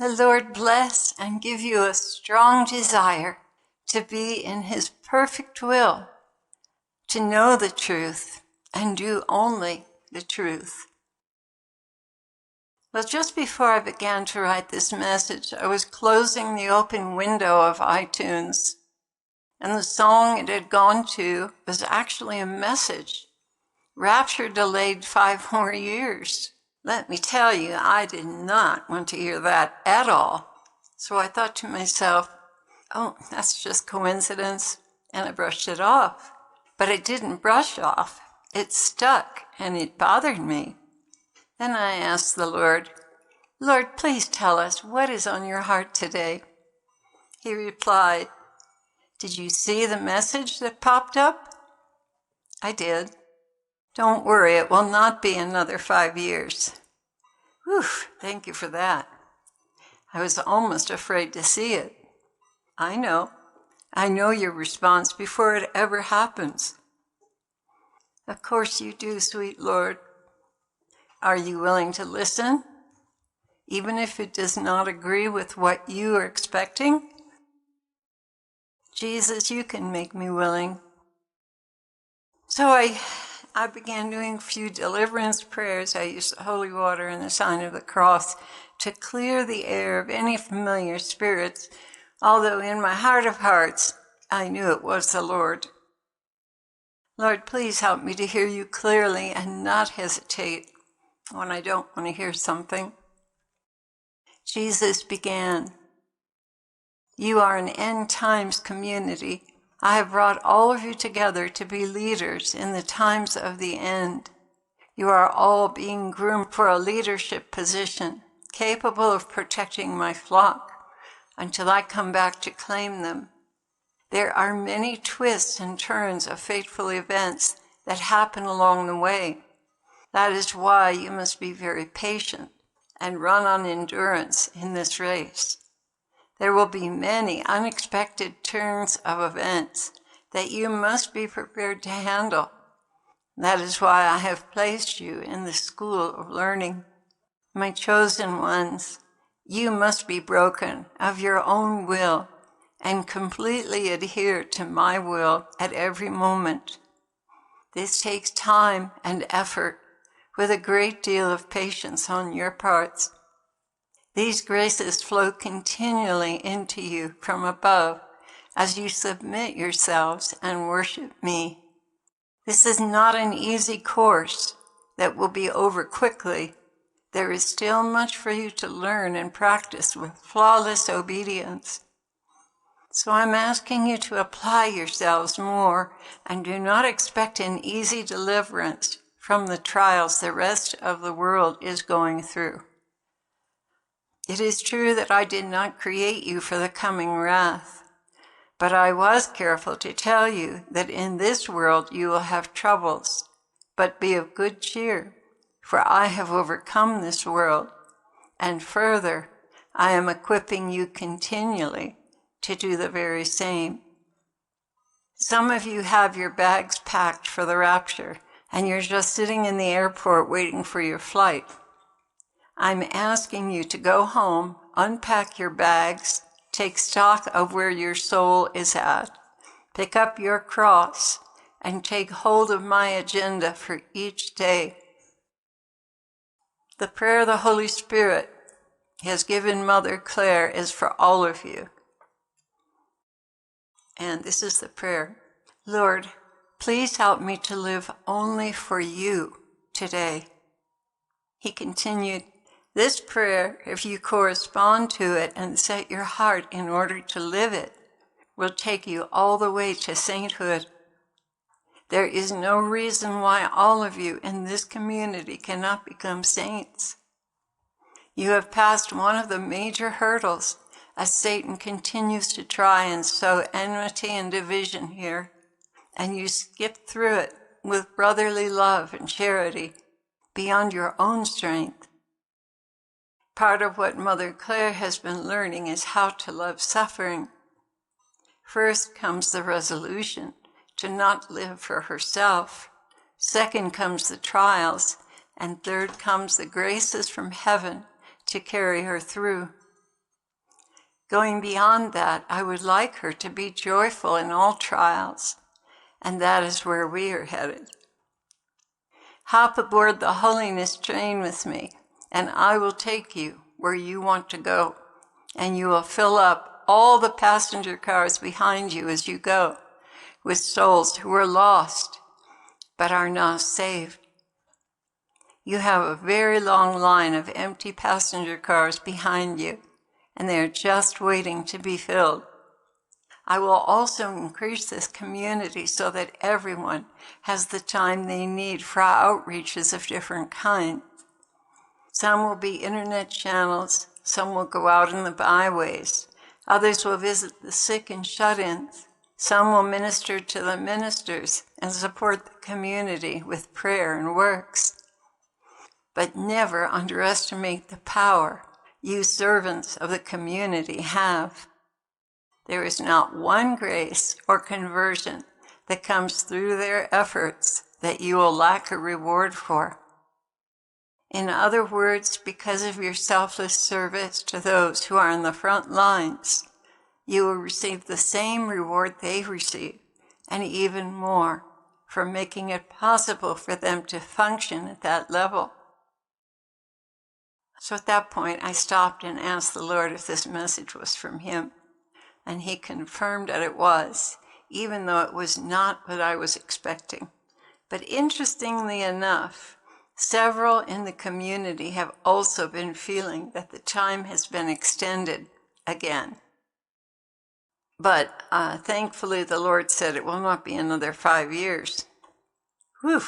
The Lord bless and give you a strong desire to be in his perfect will, to know the truth and do only the truth. Well, just before I began to write this message, I was closing the open window of iTunes, and the song it had gone to was actually a message. Rapture delayed 5 more years. Let me tell you, I did not want to hear that at all. So I thought to myself, oh, that's just coincidence, and I brushed it off. But it didn't brush off. It stuck, and it bothered me. Then I asked the Lord, Lord, please tell us what is on your heart today. He replied, did you see the message that popped up? I did. Don't worry, it will not be another 5 years. Whew, thank you for that. I was almost afraid to see it. I know your response before it ever happens. Of course you do, sweet Lord. Are you willing to listen, even if it does not agree with what you are expecting? Jesus, you can make me willing. So I began doing a few deliverance prayers. I used the holy water and the sign of the cross to clear the air of any familiar spirits, although in my heart of hearts, I knew it was the Lord. Lord, please help me to hear you clearly and not hesitate when I don't want to hear something. Jesus began, you are an end times community. I have brought all of you together to be leaders in the times of the end. You are all being groomed for a leadership position, capable of protecting my flock until I come back to claim them. There are many twists and turns of fateful events that happen along the way. That is why you must be very patient and run on endurance in this race. There will be many unexpected turns of events that you must be prepared to handle. That is why I have placed you in the school of learning. My chosen ones, you must be broken of your own will and completely adhere to my will at every moment. This takes time and effort with a great deal of patience on your parts. These graces flow continually into you from above as you submit yourselves and worship me. This is not an easy course that will be over quickly. There is still much for you to learn and practice with flawless obedience. So I'm asking you to apply yourselves more and do not expect an easy deliverance from the trials the rest of the world is going through. It is true that I did not create you for the coming wrath, but I was careful to tell you that in this world you will have troubles, but be of good cheer, for I have overcome this world, and further, I am equipping you continually to do the very same. Some of you have your bags packed for the rapture, and you're just sitting in the airport waiting for your flight. I'm asking you to go home, unpack your bags, take stock of where your soul is at, pick up your cross, and take hold of my agenda for each day. The prayer the Holy Spirit has given Mother Clare is for all of you. And this is the prayer. Lord, please help me to live only for you today. He continued, this prayer, if you correspond to it and set your heart in order to live it, will take you all the way to sainthood. There is no reason why all of you in this community cannot become saints. You have passed one of the major hurdles as Satan continues to try and sow enmity and division here, and you skip through it with brotherly love and charity beyond your own strength. Part of what Mother Clare has been learning is how to love suffering. First comes the resolution to not live for herself. Second comes the trials, and third comes the graces from heaven to carry her through. Going beyond that, I would like her to be joyful in all trials, and that is where we are headed. Hop aboard the holiness train with me, and I will take you where you want to go, and you will fill up all the passenger cars behind you as you go with souls who are lost but are now saved. You have a very long line of empty passenger cars behind you, and they are just waiting to be filled. I will also increase this community so that everyone has the time they need for outreaches of different kinds. Some will be internet channels, some will go out in the byways, others will visit the sick and shut-ins, some will minister to the ministers and support the community with prayer and works. But never underestimate the power you servants of the community have. There is not one grace or conversion that comes through their efforts that you will lack a reward for. In other words, because of your selfless service to those who are on the front lines, you will receive the same reward they receive, and even more, for making it possible for them to function at that level. So at that point, I stopped and asked the Lord if this message was from Him. And He confirmed that it was, even though it was not what I was expecting. But interestingly enough, several in the community have also been feeling that the time has been extended again. But thankfully, the Lord said it will not be another 5 years. Whew.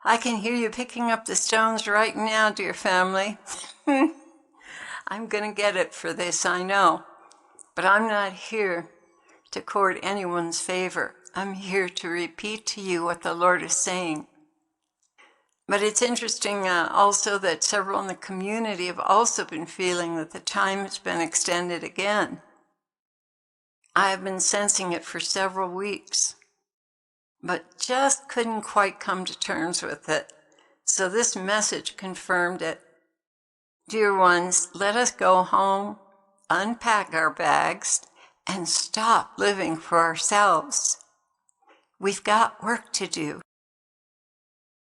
I can hear you picking up the stones right now, dear family. I'm going to get it for this, I know. But I'm not here to court anyone's favor. I'm here to repeat to you what the Lord is saying. But it's interesting also that several in the community have also been feeling that the time has been extended again. I have been sensing it for several weeks, but just couldn't quite come to terms with it. So this message confirmed it. Dear ones, let us go home, unpack our bags, and stop living for ourselves. We've got work to do.